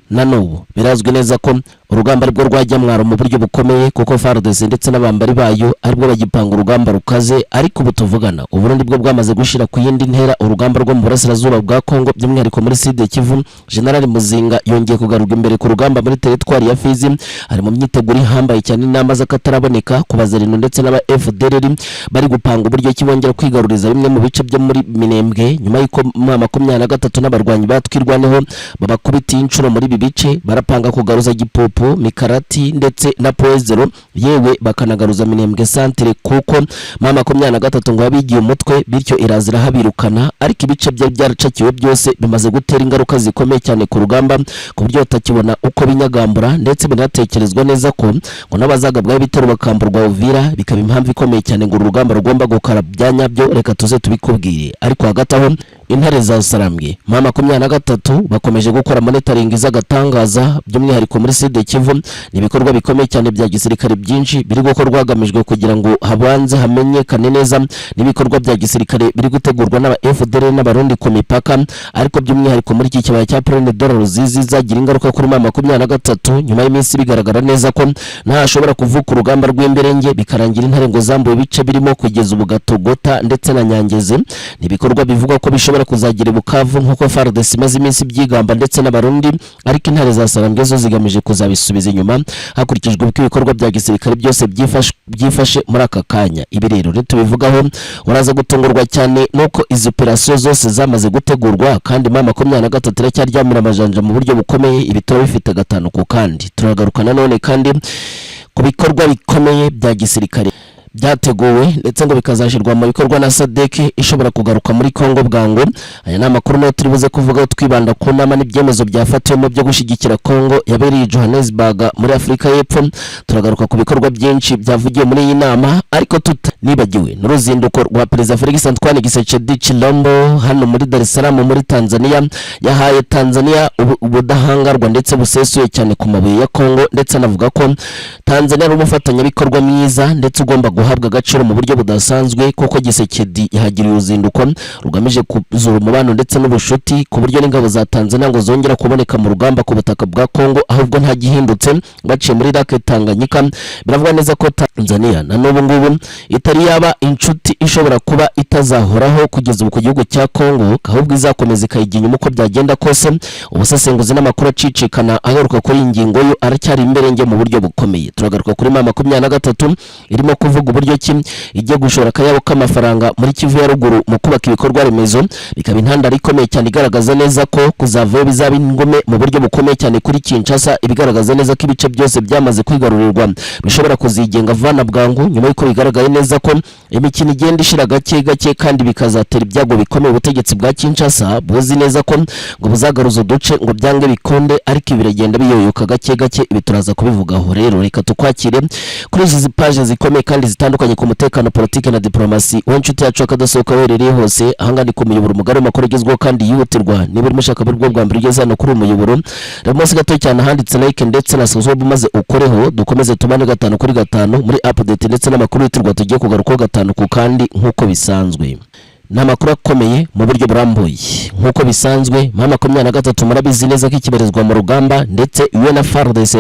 na n'ubu birazwi neza ko urugamba rwo rwajya mwaro mu buryo bukomeye kuko FARDC ndetse n'abambari bayo aribwo bagipanga urugamba rukaze, ariko ubu tuvugana Uburundi bwo bwamaze gushira ku yindi ntera urugamba rwo mu burasirazuba bwa Kongo, by'umwihariko muri Sud Kivu. General Muzinga yongeye kugaruka imbere ku rugamba muri teritwari ya Fizi, ari mu myiteguro ihambaye cyane inama z'akataraboneka ku bazerino ndetse n'aba FDLR bari gupanga uburyo kibongera kwigaruriza bimwe mu bice byo muri Minembwe nyuma y'uko 23 n'abarwanyi batwirwaneho babakubitiye inshuro muri bibice. Barapanga kugaruza Gipopo, Mikarati ndetse na Poezero, yewe bakanagaruza Minembwe centre kuko 23 ngo yabigiye umutwe, bityo irazira habirukana. Ariko ibice bye byaracakiwe byose bimaze gutera ingaruka zikomeye cyane ku rugamba ku buryo batakibona uko binyagambura, ndetse binatekerezwa neza ko ngo n'abazagabwa ibitero bakamburwa Uvira, bikaba impamvu ikomeye cyane ngo urugamba rugomba gukara byanyabyo. Reka tuze tubikubwire. Ariko hagati aho intare za Sarambwe 23 bakomeje gukora monitoring z'agatangaza, by'umwihariko muri Sud Kivu. Nibikorwa bikomeye cyane bya gisirikare byinshi biri gukorwa hagamijwe kugira ngo habanze hamenyekane neza nibikorwa bya gisirikare biri gutegurwa n'aba FDLR n'abarundi ku mipaka, ariko by'umwihariko muri iki kibaya cya Plaine de Ruzizi zagira ingaruka kuri 23 nyuma y'iminsi bigaragara neza ko ntashobora kuvuka urugamba rw'imberenge, bikarangira intare ngo zambuye bice birimo kugeza ubugatogota ndetse na Nyangeze. Nibikorwa bivuga ko bishobora kuzagira Bukavu nkuko FARDC imaze iminsi byigamba ndetse n'abarundi, ariko intare za Sarambwe zo zigamije kuzabisubiza inyuma hakurikijwe uko ibikorwa bya gisirikare byose byifashe muri aka kanya. Ibi rero tubivugaho uraza gutungurwa cyane nuko izi operation zose zamaze gutegurwa, kandi 23 iracyaryamira amajanja mu buryo bukomeye. Ibitaro bifite gatanu ku kandi. Turagaruka nanone kandi ku bikorwa bikomeye bya gisirikare byateguwe ndetse ngo bikazashirwa mu bikorwa na SADC ishobora kugaruka muri Kongo bwango. Aya ni amakuru no turibuze kuvuga twibanda ku nama n'ibyemezo byafatiwemo byo gushigikira Kongo yabereye Johannesburg muri Afrika y'Epfo. Turagaruka ku bikorwa byinshi byavugiye muri iyi nama, ariko nibagiwe n'uruzinduko rwa Perezida Felix Antoine Tshisekedi Chilombo hano muri Dar es Salaam muri Tanzania. Yahaye Tanzania ubudahangarwa ndetse busesuye cyane ku mabuye ya Kongo, ndetse anavuga ko Tanzania ari umufatanya bikorwa myiza ndetse ugomba guhabwa agaciro mu buryo budasanzwe, kuko Tshisekedi yahagiriye uruzinduko rugamije kuzura umubano ndetse n'ubushuti ku buryo n'ingabo za Tanzania ngo zongera kuboneka mu rugamba ku butaka bwa Kongo, ahubwo nta gihindutse baciye muri Lake Tanganyika. Biravuga neza ko Tanzania na n'ubu ngubu itari yaba inshuti ishobora kuba itazahoraho kugeza ubu ku gihugu cya Kongo, ahubwo izakomeza ikayiginya uko byagenda kose. Ubusesenguzi n'amakuru acicikana agaruka kuri ingingo yo aracyari imberenge mu buryo bukomeye. Turagaruka kuri 23 irimo kuvuga uburyo ki igiye gushora akayabo k'amafaranga muri Kivu ya ruguru mu kubaka ibikorwa remezo, bikaba intandaro ikomeye cyane igaragaza neza ko kuzavayo bizaba ingome mu buryo bukomeye cyane kuri Kinshasa. Ibigaragaza neza ko ibice byose byamaze kwigarurirwa bishobora kuzigenga vana bwangu, nyuma y'uko bigaragaye neza ko imikino igenda ishira gake gake kandi bikazatera ibyago bikomeye ubutegetsi bwa Kinshasa buzi neza ko ngo buzagaruza uduce ngo byange bikonde, ariko ibiragenda biyoyoka gake gake. Ibi turaza kubivugaho. Rero reka tukwakire kuri izi page zikomeye kandi zitandukanye ku mutekano, politike na diplomasi. W'inshuti yacu akadasohoka werereye hose ahangani ku muyoboro mugari makuru agezweho kandi yihutirwa. Niba uri mushaka bwo bwa mbere ugeze hano kuri umuyoboro, rwose gato cyane handitse like ndetse na subscribe maze ukoreho, dukomeze tubane 5 kuri 5 muri update ndetse n'amakuru yitirwa tugiye kugaruka 5 ku kandi nkuko bisanzwe. Namakuru akomeye mu buryo burambuye nkuko bisanzwe. 23 murabizi neza ko ikiberezwa mu rugamba, ndetse iwe na FARDC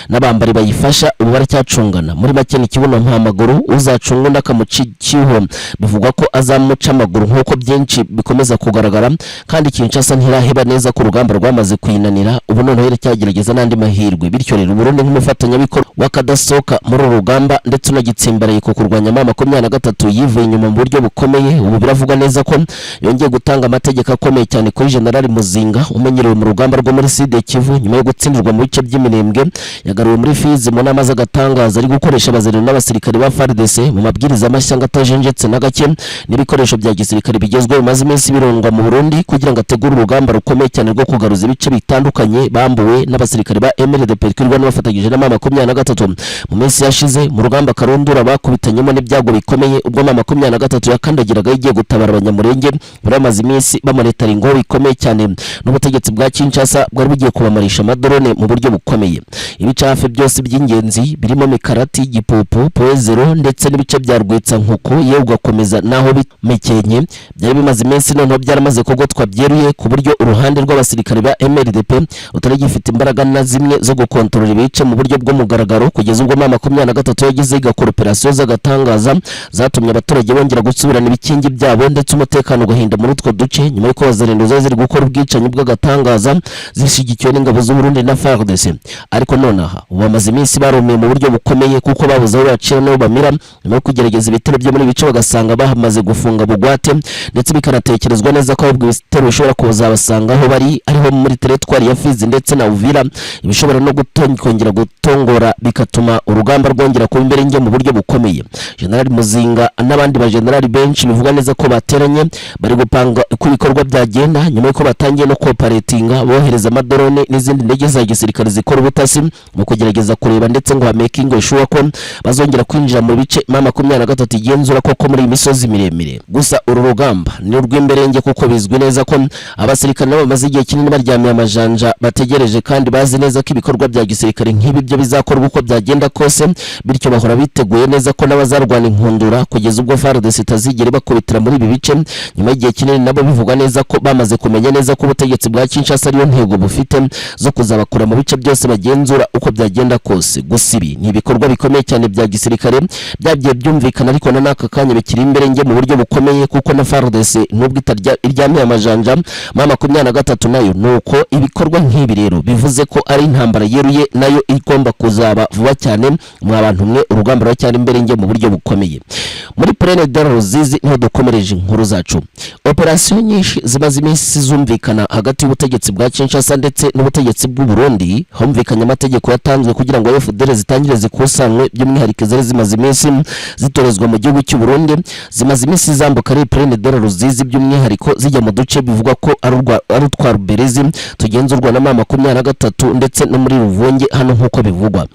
n'abambari bayifasha ubu baracyacungana. Muri make ni kibuno mpamaguru uzacunga ndakamucikiho, bivugwa ko azamuca amaguru nkuko byinshi bikomeza kugaragara, kandi Kinshasa ntiraheba neza ku rugamba rwamaze kuyinanira. Ubu none iracyagerageza n'andi mahirwe, bityo rero Burundi nk'umufatanya bikorwa wakadasoka muri rugamba ndetse unagitsimbareye ku kurwanya 23 yivuye inyuma mu buryo bukomeye. Ubu biravuga neza ko yongeye gutanga amategeko akomeye cyane kuri General Muzinga umenyerewe mu rugamba rwo muri Sud Kivu nyuma yo gutsindirwa mu bice by'Iminembwe. Yagaruye muri Fizi mu nama z'agatangaza ari gukoresha abazerero n'abasirikare ba FARDC mu mabwiriza amashyanga atajenjetse na gake n'ibikoresho bya gisirikare bigezweho bimaze iminsi birongwa mu Burundi kugira ngo ategure urugamba rukomeye cyane rwo kugaruza ibice bitandukanye bambuwe n'abasirikare ba MLDP kwirwa n'abafatanyije na 23 mu minsi yashize mu rugamba karundura bakubitanyemo n'ibyago bikomeye ubwo 23 yakandagiraga igiye gutabara abanyamurenge bamaze iminsi bamonitoringa bikomeye cyane n'ubutegetsi bwa Kinshasa bwari bugiye kubamarisha amadrone mu buryo bukomeye. Ibice hafi byose by'ingenzi birimo Mikarati, Gipupu, Poezero ndetse n'ibice bya Rwitsa nkuko yewe ugakomeza naho Mikenke byari bimaze iminsi noneho byaramaze kugotwa byeruye ku buryo uruhande rw'abasirikare ba MRDP utari gifite imbaraga na zimwe zo gukontorora ibice mu buryo bw'umugaragaro kugeza ubwo mama 23 yagize igakora operasiyo z'agatangaza zatumye abaturage bongera gusubirana ibikingi byabo ndetse umutekano ugahinda muri utwo duce nyuma y'uko Wazalendo ziri gukora ubwicanyi bw'agatangaza zishigikiwe n'ingabo z'u Burundi na FARDC. Ariko nonaha bamaze iminsi barumiye mu buryo bukomeye kuko babuze aho bacira no bamira nyuma yo kugerageza ibitero byo muri bice bagasanga bahamaze gufunga bugwate ndetse bikanatekerezwa neza ko ahubwo ibitero bishobora kuzabasanga aho bari ariho muri teritwari ya Fizi ndetse na Uvira ibishobora no kongera gutongora bikatuma urugamba rwongera kuba imbere nge mu buryo bukomeye. General Muzinga n'abandi ba general benshi bivuga neza ko bateranye bari gupanga ku bikorwa byagenda nyuma y'uko batangiye no cooperatinga bohereza amadrone n'izindi ndege za gisirikare zikora ubutasi mu kugerageza kureba ndetse ngo making sure ko bazongera kwinjira mu bice mama 23 igenzura koko muri imisozi miremire. Gusa uru rugamba ni urw'imberenge kuko bizwi neza ko abasirikare nabo bamaze igihe kinini baryamiye amajanja bategereje kandi bazi neza ko ibikorwa bya gisirikare nk'ibi byo bizakorwa uko byagenda kose, bityo bahora biteguye neza ko n'abazarwana inkundura kugeza ubwo FARDC itazigera bakubitira muri ibi bice. Nyuma y'igihe kinini nabo bivuga neza ko bamaze kumenya neza ko ubutegetsi bwa Kinshasa ariyo ntego bufite zo kuzabakura mu bice byose bagenzura uko byagenda kose. Gusa ibi ni ibikorwa bikomeye cyane bya gisirikare byagiye byumvikana ariko na naka kanya bikiri imbere nge mu buryo bukomeye kuko na FARDC nubwo iryamiye amajanja mama 23 nayo nuko ibikorwa nk'ibi rero bivuze ko ari intambara yeruye nayo igomba kuzaba vuba cyane mu abantu mwe urugamba rwa cyane imbere nge mu buryo bukomeye. Muri Plaine de Ruzizi niho dukomereje inkuru zacu. Operasiyo nyinshi zimaze iminsi zumvikana hagati y'ubutegetsi bwa Kinshasa ndetse n'ubutegetsi bw'u Burundi humvikanye amategeko yatanzwe kugira ngo FDL zitangire zikusanwe by'umwihariko zari zimaze iminsi zitorezwa mu gihugu cy'u Burundi zimaze iminsi zambuka ari Plaine de Ruzizi by'umwihariko zijya mu duce bivugwa ko ari utwa Ruberizi tugenzurwa na mama 23 ndetse no muri Ruvunge hano nkuko bivugwa.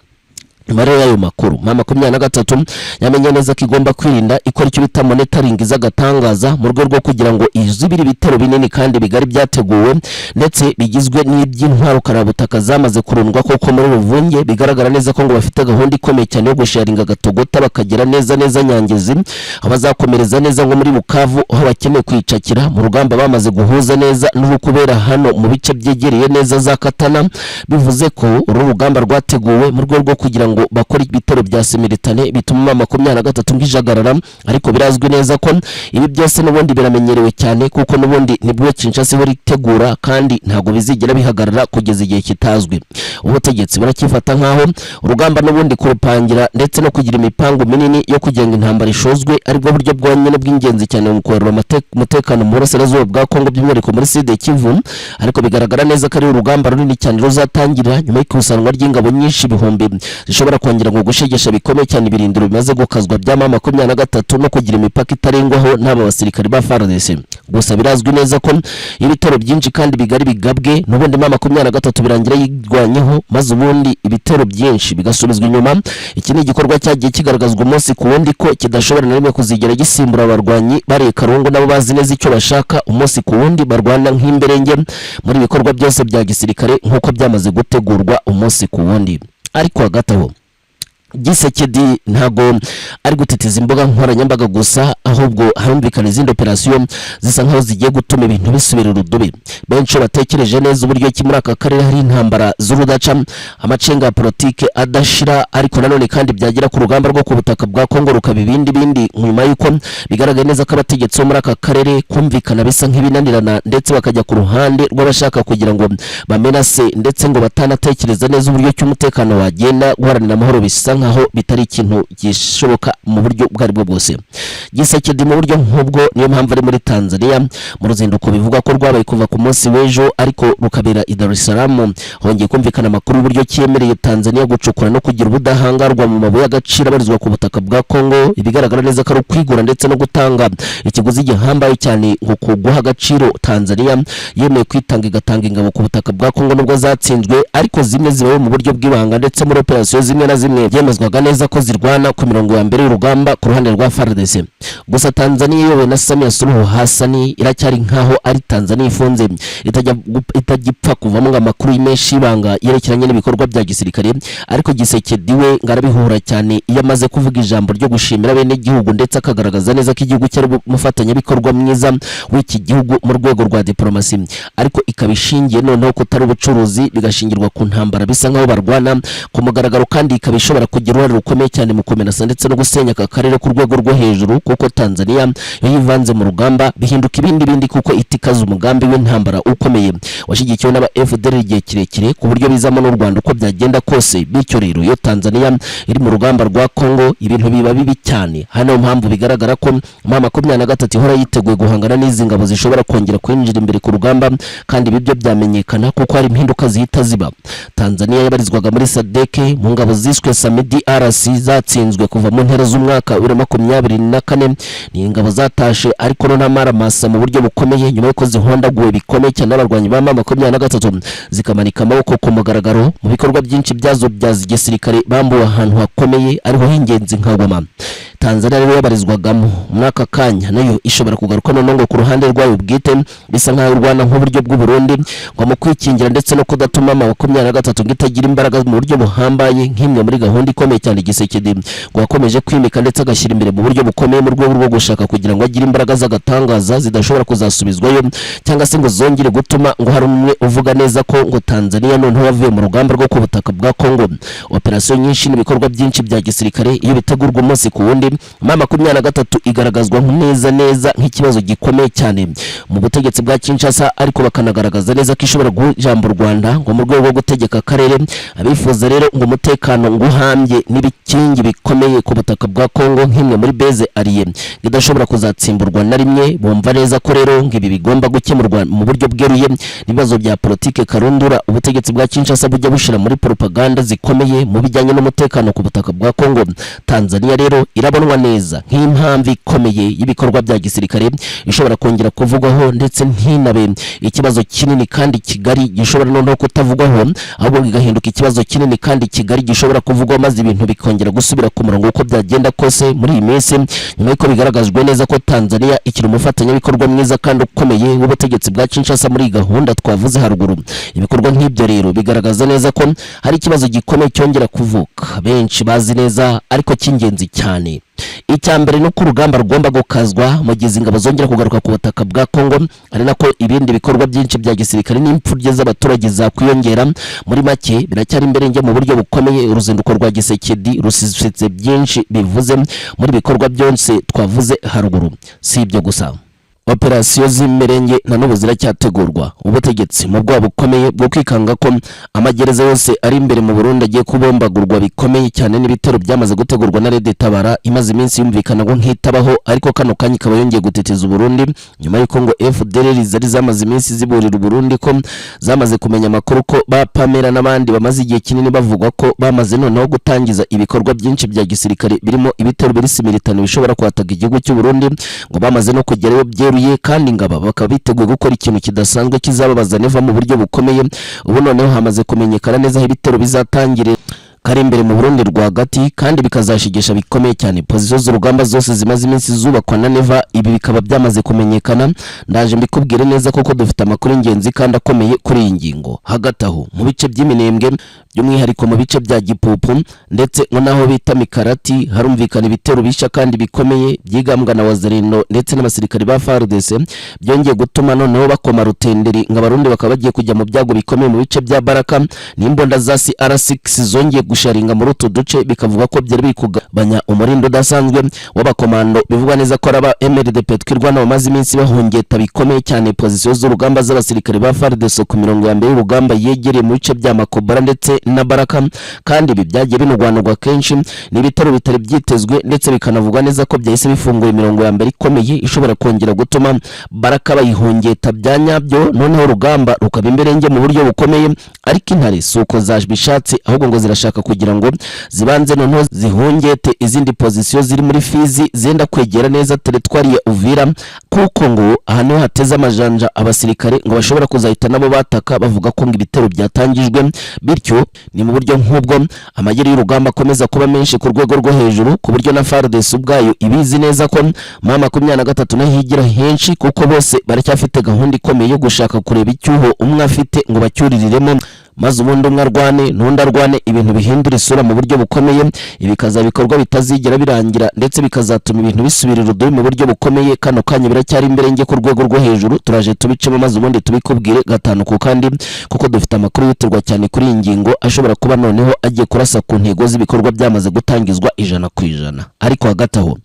Imare y'ayo makuru mama 23 yamenye neza ko igomba kwirinda ikora icyo bita monitoring z'agatangaza mu rwego rwo kugira ngo izibiri bitero binini kandi bigari byateguwe ndetse bigizwe n'iby'intwaro karabutaka zamaze kurundwa koko muri Ruvunge bigaragara neza ko ngo bafite gahunda ikomeye cyane yo gusharinga gatogota bakagira neza Nyangezi abazakomereza neza ngo muri Bukavu aho bakeneye kwicakira mu rugamba bamaze guhuza neza n'urukubera hano mu bice byegereye neza za Katana. Bivuze ko uru rugamba rwateguwe mu rwego rwo kugira ngo bakora ibitero bya simiritane bituma mama 23 ngijagarara, ariko birazwi neza ko ibi byose n'ubundi biramenyerewe cyane kuko n'ubundi nibwo Kinshasa bari tegura kandi ntago bizigera bihagarara kugeza igihe kitazwi. Ubutegetsi burakifata nkaho urugamba n'ubundi kurupangira ndetse no kugira imipango minini yo kugenga intambara ishozwe aribwo buryo bwonyine bw'ingenzi cyane mu kwerura umutekano mu burasirazuba bwa Kongo by'umwihariko muri Sud Kivu. Ariko bigaragara neza ko ari urugamba runini cyane ruzatangira nyuma y'ikusanwa ry'ingabo nyinshi ibihumbi zishobora kongera ngo gushegesha bikomeye cyane ibirindiro bimaze gukazwa bya mama 23 no kugira imipaka itarengwaho n'aba basirikare ba FARDC. Gusa birazwi neza ko ibitero byinshi kandi bigari bigabwe n'ubundi mama 23 birangira yigwanyeho maze ubundi ibitero byinshi bigasubizwa inyuma. Iki ni igikorwa cyagiye kigaragazwa umunsi ku wundi ko kidashobora na rimwe kuzigera gisimbura abarwanyi bari Karungu nabo bazi neza icyo bashaka umunsi ku wundi barwana nk'imberenge muri bikorwa byose bya gisirikare nkuko byamaze gutegurwa umunsi ku wundi. Ariko hagataho Gisekedi ntago ari gutitiza imboga nkoranyambaga gusa ahubwo harumvikana izindi operasiyo zisa nkaho zigiye gutuma ibintu bisubira urudubi. Benshi batekereje neza uburyo ki muri aka karere hari intambara z'urudaca amacenga ya politike adashira, ariko nanone kandi byagira ku rugamba rwo ku butaka bwa Kongo rukaba ibindi nyuma yuko bigaragaye neza ko abategetsi bo muri aka karere kumvikana bisa nk'ibinanirana ndetse bakajya ku ruhande rw'abashaka kugira ngo bamenase ndetse ngo batanatekereza neza uburyo cy'umutekano wagenda guharanira amahoro bisa nkaho bitari ikintu gishoboka mu buryo bwari bwo bwose. Gisekedi mu buryo nk'ubwo niyo mpamvu ari muri Tanzania mu ruzinduko bivuga ko rwabaye kuva ku munsi w'ejo ariko rukabera i Dar es Salaam. Hongeye kumvikana amakuru uburyo cyemereye Tanzania gucukura no kugira ubudahangarwa mu mabuye y'agaciro abarizwa ku butaka bwa Kongo. Ibigaragara neza ko ari kwigura ndetse no gutanga ikiguzi gihambaye cyane ngo kuguha agaciro. Tanzania yemeye kwitanga igatanga ingabo ku butaka bwa Kongo nubwo zatsinzwe, ariko zimwe zibaye mu buryo bw'ibanga ndetse muri operasiyo zimwe na zimwe byemezwaga neza ko zirwana ku mirongo ya mbere y'urugamba ku ruhande rwa FARDC. Gusa Tanzania yowe na Samia Suluhu Hassan iracyari nkaho ari Tanzania ifunze itagipfa kuvamo amakuru y'imesha ibanga yerekeranye n'ibikorwa bya gisirikare, ariko Gisekedi we ngarabihura cyane iyo amaze kuvuga ijambo ryo gushimira bene gihugu ndetse akagaragaza neza ko igihugu cyari mufatanya bikorwa mwiza w'iki gihugu mu rwego rwa diplomasi, ariko ikabishingiye noneho kutari ubucuruzi bigashingirwa ku ntambara bisa nkaho barwana ku mugaragaro, kandi ikabishobora kugira uruhare rukomeye cyane mu kumenasa ndetse no gusenya aka karere ku rwego rwo hejuru, kuko Tanzania yo yivanze mu rugamba bihinduka ibindi kuko itikaza umugambi w'intambara ukomeye washyigikiwe n'aba FDL igihe kirekire ku buryo bizamo n'u Rwanda uko byagenda kose. Bityo rero iyo Tanzania iri mu rugamba rwa Kongo ibintu biba bibi cyane. Hano mpamvu bigaragara ko M23 ihora yiteguye guhangana n'izi ngabo zishobora kongera kwinjira imbere ku rugamba, kandi ibyo byamenyekana kuko hari impinduka zihita ziba. Tanzania yabarizwaga muri SADC mu ngabo ziswe SAMIDRC zatsinzwe kuva mu ntera z'umwaka wa 2024. Ni ingabo zatashe ariko no namaramasa mu buryo bukomeye nyuma yuko zihondaguwe bikomeye cyane n'abarwanyi ba M23 zikamanika amaboko ku mugaragaro mu bikorwa byinshi byazo bya gisirikare bambuwe ahantu hakomeye ariho hingenzi nka Goma. Tanzania rero yabarizwagamo mwaka kanya nayo ishobora kugaruka none ku ruhande rwayo bwite bisa nkaho Rwanda nk'uburyo bw'u Burundi ngo mu kwikingira ndetse no kudatuma M23 ngitagira imbaraga mu buryo buhambaye nk'imwe muri gahunda ikomeye cyane Gisekedi ngo akomeje kwimika ndetse agashyira imbere mu buryo bukomeye mu rwego rwo gushaka kugira ngo agire imbaraga z'agatangaza zidashobora kuzasubizwayo cyangwa se ngo zongere gutuma ngo hari umwe uvuga neza ko ngo Tanzania noneho yavuye mu rugamba rwo ku butaka bwa Kongo. Operasiyo nyinshi n'ibikorwa byinshi bya gisirikare iyo bitegurwa umunsi ku wundi M23 igaragazwa neza nk'ikibazo gikomeye cyane mu butegetsi bwa Kinshasa, ariko bakanagaragaza neza ko ishobora gujambo Rwanda ngo mu rwego rwo gutegeka akarere. Abifuza rero ngo umutekano ngo uhambye n'ibikingi bikomeye ku butaka bwa Kongo nk'imwe muri base ariye idashobora kuzatsimburwa na rimwe, bumva neza ko rero ngo ibi bigomba gukemurwa mu buryo bweruye. Ibibazo bya politike karundura ubutegetsi bwa Kinshasa bujya bushira muri propaganda zikomeye mu bijyanye n'umutekano ku butaka bwa Kongo. Tanzania rero irabonwa neza nk'impamvu ikomeye y'ibikorwa bya gisirikare ishobora kongera kuvugwaho ndetse ntinabe ikibazo kinini kandi kigari gishobora no kutavugwaho, ahubwo gigahinduka ikibazo kinini kandi kigari gishobora kuvugwa maze ibintu bikongera gusubira ku murongo uko byagenda kose muri iyi minsi, nyuma y'uko bigaragajwe neza ko Tanzania ikiri umufatanya bikorwa mwiza kandi ukomeye w'ubutegetsi bwa Kinshasa muri gahunda twavuze haruguru. Ibikorwa nk'ibyo rero bigaragaza neza ko hari ikibazo gikomeye cyongera kuvuka benshi bazi neza ariko cy'ingenzi cyane. Icyambere no ku rugamba rugomba gukazwa mu gihe ingabo zongera kugaruka ku butaka bwa Kongo, ari nako ibindi bikorwa byinshi bya gisirikare n'impfurye z'abaturage zakwiyongera. Muri make biracyari imbere nge mu buryo bukomeye. Uruzinduko rwa Gisekedi rusisitse byinshi bivuze muri bikorwa byose twavuze haruguru. Si ibyo gusa, operasiyo z'imirenge na n'ubu ziracyategurwa. Ubutegetsi mu bwabo bukomeye bwo kwikanga ko amagereza yose ari imbere mu Burundi agiye kubombagurwa bikomeye cyane n'ibitero byamaze gutegurwa na Red Tabara imaze iminsi yumvikana ngo nkitabaho, ariko kano kanya ikaba yongeye guteteza Burundi nyuma y'uko ngo FDL zari zamaze iminsi ziburira Burundi ko zamaze kumenya amakuru ko bapamera n'abandi bamaze igihe kinini bavugwa ko bamaze noneho gutangiza ibikorwa byinshi bya gisirikare birimo ibitero birisimitana bishobora kwataga igihugu cy'u Burundi, ngo bamaze no kugerayo byeruye kandi ngaba bakaba biteguye gukora ikintu kidasanzwe kizababaza neva mu buryo bukomeye. Ubu noneho hamaze kumenyekana neza aho ibitero bizatangire kari imbere mu Burundi rwagati, kandi bikazashigisha bikomeye cyane pozisiyo z'urugamba zose zimaze iminsi zubakwa na Neva. Ibi bikaba byamaze kumenyekana. Ndaje mbikubwire neza koko dufite amakuru ingenzi kandi akomeye kuri iyi ngingo. Hagati aho mu bice by'iminembwe by'umwihariko mu bice bya Gipupu ndetse ngo naho bita Mikarati harumvikana ibitero bisha kandi bikomeye byigambwa na Wazalendo ndetse n'abasirikari ba FARDC, byongeye gutuma noneho bakoma rutenderi ngo abarundi bakaba bagiye kujya mu byago bikomeye mu bice bya Baraka. N'imbonda za CR6 zongeye gusharinga muri utu duce, bikavuga ko byari bikugabanya umurindo udasanzwe w'abakomando. Bivugwa neza ko aba MRDP twirwana bamaze iminsi bahongeta bikomeye cyane pozisiyo z'urugamba z'abasirikare ba FARDC ku mirongo ya mbere y'urugamba yegereye mu bice bya Makobara ndetse na Baraka, kandi ibi byagiye binugwanurwa kenshi n'ibitaro bitari byitezwe ndetse bikanavugwa neza ko byahise bifunguye imirongo ya mbere ikomeye ishobora kongera gutuma Baraka bayihongeta byanyabyo, noneho urugamba rukaba imbere nge mu buryo bukomeye. ariko intare suko zabishatse ahubwo ngo zirashaka kugira ngo zibanze noneho zihungete izindi position ziri muri Fizi zenda kwegera neza teritwari ya Uvira, kuko ngo ahantu hateze amajanja abasirikare ngo bashobora kuzahita nabo bataka bavuga ko ngo ibitero byatangijwe, bityo ni mu buryo nk'ubwo amageri y'urugamba akomeza kuba menshi ku rwego rwo hejuru, ku buryo na FARDC ubwayo ibizi neza ko M23 naho higira henshi, kuko bose baracyafite gahunda ikomeye yo gushaka kureba icyuho umwe afite ngo bacyuriremo, maze ubundi umwe arwane n'undi arwane, ibintu bihindura isura mu buryo bukomeye, ibikaza bikorwa bitazigera birangira ndetse bikazatuma ibintu bisubira irudubi mu buryo bukomeye. Kano kanya biracyari imbere nge ku rwego rwo hejuru, turaje tubicemo maze ubundi tubikubwire gatanu ku kandi, kuko dufite amakuru yitirwa cyane kuri iyi ngingo ashobora kuba noneho agiye kurasa ku ntego z'ibikorwa byamaze gutangizwa 100%. Ariko hagati aho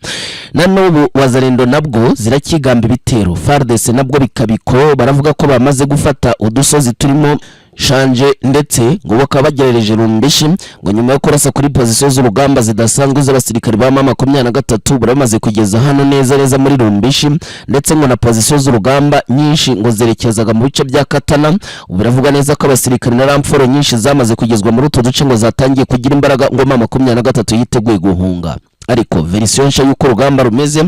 na n'ubu Wazalendo nabwo zirakigamba ibitero, FARDC nabwo bikabiko baravuga ko bamaze gufata udusozi turimo Shanje ndetse ngo bakaba bagerereje Rumbishi, ngo nyuma yo kurasa kuri position z'urugamba zidasanzwe z'abasirikare ba M23 baramaze kugeza hano neza muri Rumbishi, ndetse ngo na position z'urugamba nyinshi ngo zerekezaga mu bice bya Katana. Biravuga neza ko abasirikare na ramforo nyinshi zamaze kugezwa muri utu duce ngo zatangiye kugira imbaraga, ngo M23 yiteguye guhunga. Ariko version nshya y'uko urugamba rumeze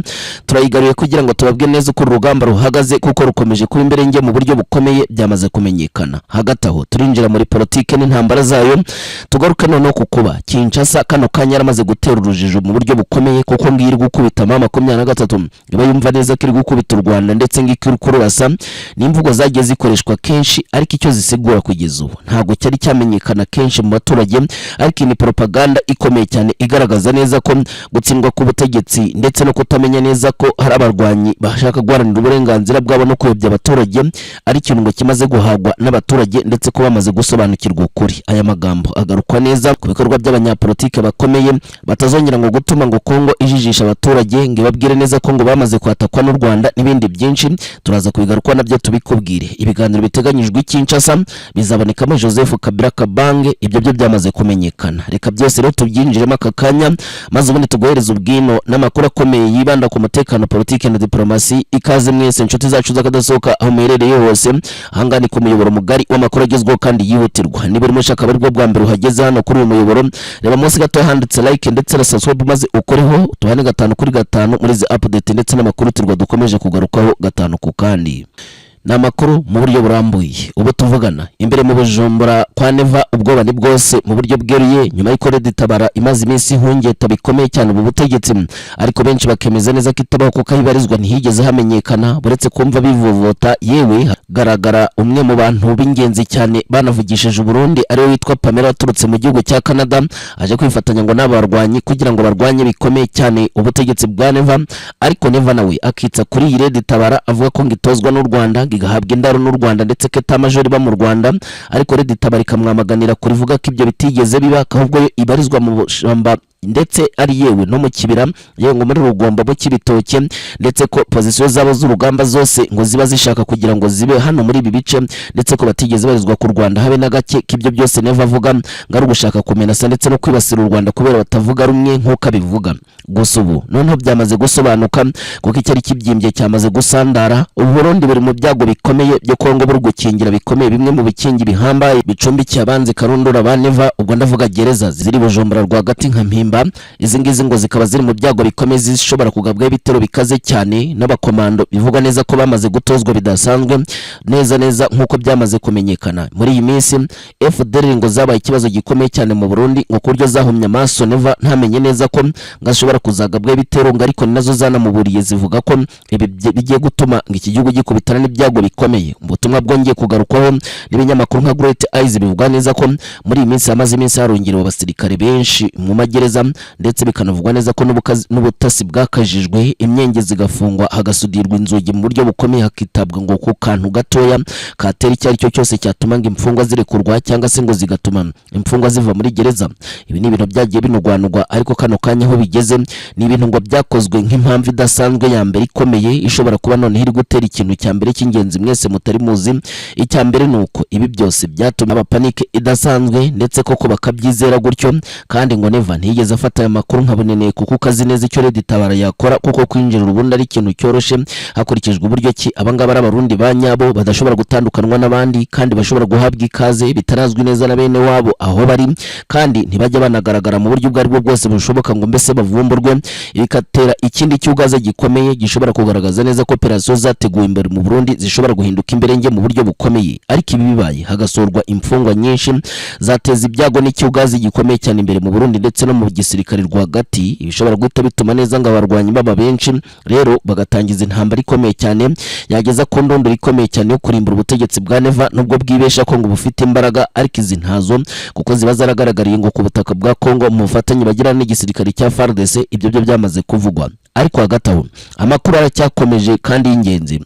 turayigaruye kugira ngo tubabwe neza uko urugamba ruhagaze, kuko rukomeje kuba imbere nge mu buryo bukomeye byamaze kumenyekana. Hagati aho turinjira muri politike n'intambara zayo, tugaruka noneho kukuba Kinshasa kano kanya yaramaze gutera urujijo mu buryo bukomeye, kuko ngiri gukubita M23 iba yumva neza ko iri gukubita u Rwanda ndetse ngikiri kururasa, n'imvugo zagiye zikoreshwa kenshi, ariko icyo zisigura kugeza ubu ntago cyari cyamenyekana kenshi mu baturage, ariko ni propaganda ikomeye cyane igaragaza neza ko gutsindwa ku butegetsi ndetse no kutamenya neza ko hari abarwanyi bashaka guharanira uburenganzira bwabo no kuyobya abaturage ari ikintu ngo kimaze guhagwa n'abaturage, ndetse ko bamaze gusobanukirwa ukuri. Aya magambo agarukwa neza ku bikorwa by'abanyapolitike bakomeye batazongera ngo gutuma ngo Kongo ijijisha abaturage, ngo ibabwire neza ko ngo bamaze kwatakwa n'u Rwanda n'ibindi byinshi. Turaza kubigarukwa nabyo tubikubwire. Ibiganiro biteganyijwe Kinshasa bizabonekamo Joseph Kabila Kabange, ibyo byo byamaze kumenyekana. Reka byose rero tubyinjiremo aka kanya maze ubundi tugohereza ubwino n'amakuru akomeye yibanda ku mutekano, politike na diplomasi. Ikaze mwese inshuti zacu zakadasohoka aho muherereye hose, ahangani ku muyoboro mugari w'amakuru agezweho kandi yihutirwa. Niba urimo ushaka bari bwo bwa mbere uhageze hano kuri uyu muyoboro, reba munsi gato handitse like ndetse na subscribe maze ukoreho tuhane 5/5 muri izi update ndetse n'amakuru turwa dukomeje kugarukaho gatanu ku kandi. Namakuru mu buryo burambuye. Ubu tuvugana imbere mu Bujumbura kwa Neva ubwoba ni bwose mu buryo bweruye, nyuma y'iko Tabara imaze iminsi hungeta bikomeye cyane ubu butegetsi, ariko benshi bakemeza neza ko itabaho kuko hibarizwa ntihigeze hamenyekana, buretse kumva bivovota. Yewe garagara umwe mu bantu b'ingenzi cyane banavugishije Burundi ari we witwa Pamela turutse mu gihugu cya Canada, aje kwifatanya ngo n'abarwanyi kugira ngo barwanye bikomeye cyane ubutegetsi bwa Neva, ariko Neva nawe akitsa kuri iyi Tabara avuga ko ngitozwa n'u Rwanda igahabwa indaro n'u Rwanda ndetse ko etamajori ba mu Rwanda, ariko Tabara ikamwamaganira kurivuga ko ibyo bitigeze biba, ahubwo ibarizwa mu bushamba ndetse ari yewe no mu kibira yewe ngo muri Rugombo mu Kibitoke, ndetse ko position zabo z'urugamba zose ngo ziba zishaka kugira ngo zibe hano muri ibi bice, ndetse ko batigeze barizwa ku Rwanda habe na gake. K'ibyo byose Neva avuga ngari gushaka kumenasa ndetse no kwibasira u Rwanda kubera batavuga rumwe nk'uko abivuga. Gusa ubu noneho byamaze gusobanuka kuko icyari kibyimbye cyamaze gusandara. U Burundi buri mu byago bikomeye byo Kongo buri gukingira bikomeye, bimwe mu bikingi bihambaye bicumbikiye abanzi karundura ba Neva, ubwo ndavuga gereza ziri Bujumbura rwagati nka Mpimba. Izi ngizi ngo zikaba ziri mu byago bikomeye zishobora kugabwaho ibitero bikaze cyane n'abakomando, bivuga neza ko bamaze gutozwa bidasanzwe neza nk'uko byamaze kumenyekana. Muri iyi minsi FDL ngo zabaye ikibazo gikomeye cyane mu Burundi, ngo kuryo zahumye amaso Neva ntamenye neza ko ngashobora kuzagabwaho ibitero, ngo ariko nazo zanamuburiye zivuga ko ibi bigiye gutuma ngo iki gihugu gikubitana n'ibyago bikomeye. Ubutumwa bwongeye kugarukwaho n'ibinyamakuru nka Great Eyes bivuga neza ko muri iyi minsi hamaze iminsi harongera abasirikare benshi mu magereza, ndetse bikanavugwa neza ko n'ubutasi bwakajijwe, imyenge zigafungwa, hagasudirwa inzugi mu buryo bukomeye, hakitabwa ngo ku kantu gatoya katera icyo ari cyo cyose cyatuma ngo imfungwa zirekurwa cyangwa se ngo zigatuma imfungwa ziva muri gereza. Ibi ni ibintu byagiye binugwanugwa, ariko kano kanya aho bigeze ni ibintu ngo byakozwe nk'impamvu idasanzwe ya mbere ikomeye ishobora kuba none iri gutera ikintu cya mbere cy'ingenzi by'ingenzi mwese mutari muzi. Icya mbere nuko ibi byose byatumye abapanike idasanzwe ndetse koko bakabyizera gutyo, kandi ngo Neva ntiyigeze afata aya makuru nkaboneneye kuko kazi neza icyo Red Tabara yakora, kuko kwinjira ubundi ari ikintu cyoroshe hakurikijwe uburyo ki abangaba ari abarundi ba nyabo badashobora gutandukanwa n'abandi, kandi bashobora guhabwa ikaze bitarazwi neza na bene wabo aho bari, kandi ntibajya banagaragara mu buryo bwari bwo bwose bushoboka ngo mbese bavumburwe, bikatera ikindi cyugaze gikomeye gishobora kugaragaza neza ko operasiyo zateguwe imbere mu Burundi zishobora guhinduka imberenge mu buryo bukomeye. Ariko ibi bibaye hagasorwa imfungwa nyinshi zateza ibyago n'icyugazi gikomeye cyane imbere mu Burundi ndetse no mu gisirikare rwagati, ibishobora guhita bituma neza ngo abarwanyi baba benshi rero bagatangiza intambara ikomeye cyane yageza ku ndondoro ikomeye cyane yo kurimbura ubutegetsi bwa Neva, nubwo bwibesha ko ngo bufite imbaraga, ariko izi ntazo kuko ziba zaragaragariye ngo ku butaka bwa Kongo mu bufatanye bagirana n'igisirikare cya FARDC, ibyo byo byamaze kuvugwa. Ariko hagati aho amakuru aracyakomeje kandi y'ingenzi.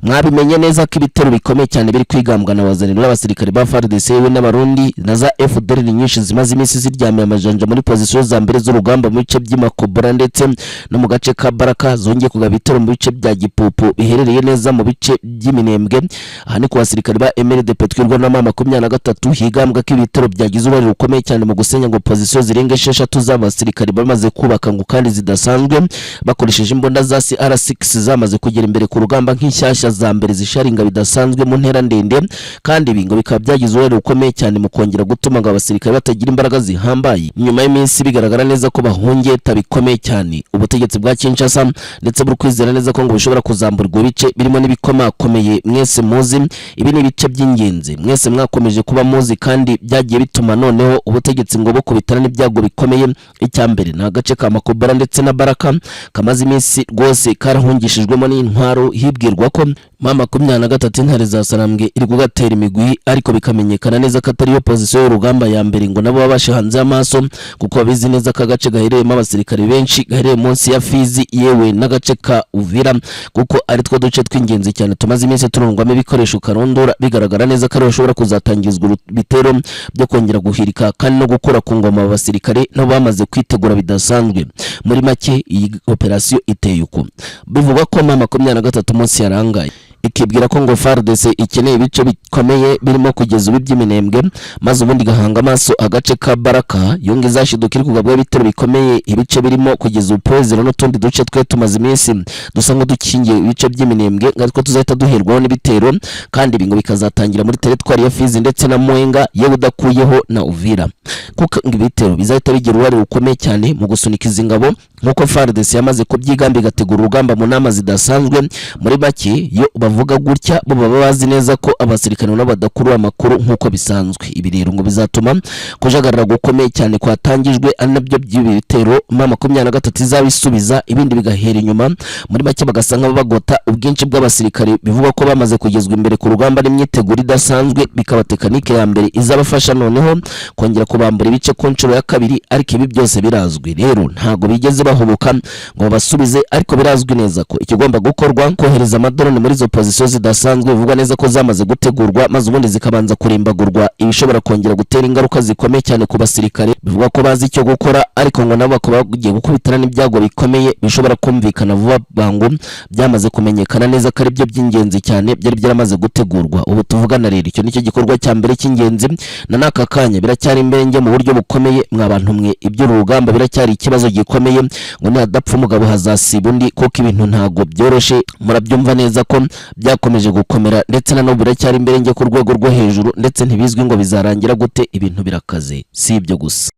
Mwabimenye neza ko ibitero bikomeye cyane biri kwigambwa na wazanira n'abasirikare ba FARDC we n'abarundi na za FDLR nyinshi zimaze iminsi ziryamiye amajanja muri pozisiyo za mbere z'urugamba mu bice by'Imakobora ndetse no mu gace ka Baraka, zongeye kugaba ibitero mu bice bya Gipupu biherereye neza mu bice by'Iminembwe. Aha ni ku basirikare ba MRDP twirwa na 23 higambwa ko ibitero byagize uruhare rukomeye cyane mu gusenya ngo pozisiyo zirenga 6 z'abasirikare bamaze kubaka ngo kandi zidasanzwe bakoresheje imbunda za CR6 zamaze kugera imbere ku rugamba nk'ishyashya za mbere zisharinga bidasanzwe mu ntera ndende, kandi bingo bikaba byagize uruhare rukomeye cyane mu kongera gutuma ngo abasirikare batagira imbaraga zihambaye. Nyuma y'iminsi bigaragara neza ko bahongeye tabikomeye cyane ubutegetsi bwa Kinshasa ndetse buri kwizera neza ko ngo bishobora kuzamburwa ibice birimo n'ibikomakomeye mwese muzi. Ibi ni ibice by'ingenzi mwese mwakomeje kuba muzi, kandi byagiye bituma noneho ubutegetsi ngo bukubitana n'ibyago bikomeye. Icya mbere ni agace ka Makobora ndetse na Baraka kamaze iminsi rwose karahungishijwemo n'intwaro, hibwirwa ko M23 intare za Sarambwe iri kugatera imigwi, ariko bikamenyekana neza ko atari yo pozisiyo y'urugamba ya mbere ngo nabo babashe hanze amaso, kuko babizi neza ko agace gahereyemo abasirikare benshi gahereye munsi ya Fizi yewe n'agace ka Uvira, kuko ari two duce tw'ingenzi cyane tumaze iminsi turungwamo ibikoresho karondora, bigaragara neza ko ari bashobora kuzatangizwa ibitero byo kongera guhirika kandi no gukora ku ngoma abasirikare nabo bamaze kwitegura bidasanzwe. Muri make iyi operasiyo iteye uko bivugwa ko M23 munsi yarangaye ikibwira ko ngo FARDC ikeneye ibice bikomeye birimo kugeza ubu by'Iminembwe, maze ubundi gahanga amaso agace ka Baraka yonge zashiduka iri kugabwa ibitero bikomeye ibice birimo kugeza upozero n'utundi duce twe tumaze iminsi dusa ngo dukingiye ibice by'Iminembwe ngatwo tuzahita duherwaho n'ibitero, kandi bingo bikazatangira muri teritwari ya Fizi ndetse na Mwenga yewe udakuyeho na Uvira, kuko ibitero bizahita bigira uruhare rukomeye cyane mu gusunika izi ngabo nkuko FARDC yamaze kubyigamba igategura urugamba mu nama zidasanzwe. Muri make yo bavuga gutya bo baba bazi neza ko abasirikare nabo badakuru amakuru nkuko bisanzwe. Ibi rero ngo bizatuma kujagarara gukomeye cyane kwatangijwe ari nabyo by'ibitero M23 izabisubiza, ibindi bigahera inyuma. Muri make bagasanga bagota ubwinshi bw'abasirikare bivugwa ko bamaze kugezwa imbere ku rugamba n'imyiteguro idasanzwe, bikaba tekanike ya mbere izabafasha noneho kongera kubambura ibice ku nshuro ya kabiri. Ariko ibi byose birazwi rero ntago bigeze bahubuka ngo basubize, ariko birazwi neza ko ikigomba gukorwa kohereza amadrone muri zo pozisiyo zidasanzwe bivugwa neza ko zamaze gutegurwa, maze ubundi zikabanza kurimbagurwa ibishobora kongera gutera ingaruka zikomeye cyane ku basirikare bivugwa ko bazi icyo gukora, ariko ngo nabo bakaba bagiye gukubitana n'ibyago bikomeye bishobora kumvikana vuba bangu. Byamaze kumenyekana neza ko ari byo by'ingenzi cyane byari byaramaze gutegurwa. Ubu tuvugana rero icyo nicyo gikorwa cya mbere cy'ingenzi, na naka kanya biracyari imbenge mu buryo bukomeye. Mwabantu mwe ibyo rugamba biracyari ikibazo gikomeye, ngo nadapfa umugabo hazasiba undi, kuko ibintu ntago byoroshe. Murabyumva neza ko byakomeje gukomera ndetse na no biracyari imbere ku rwego rwo hejuru, ndetse ntibizwi ngo bizarangira gute. Ibintu birakaze, si ibyo gusa.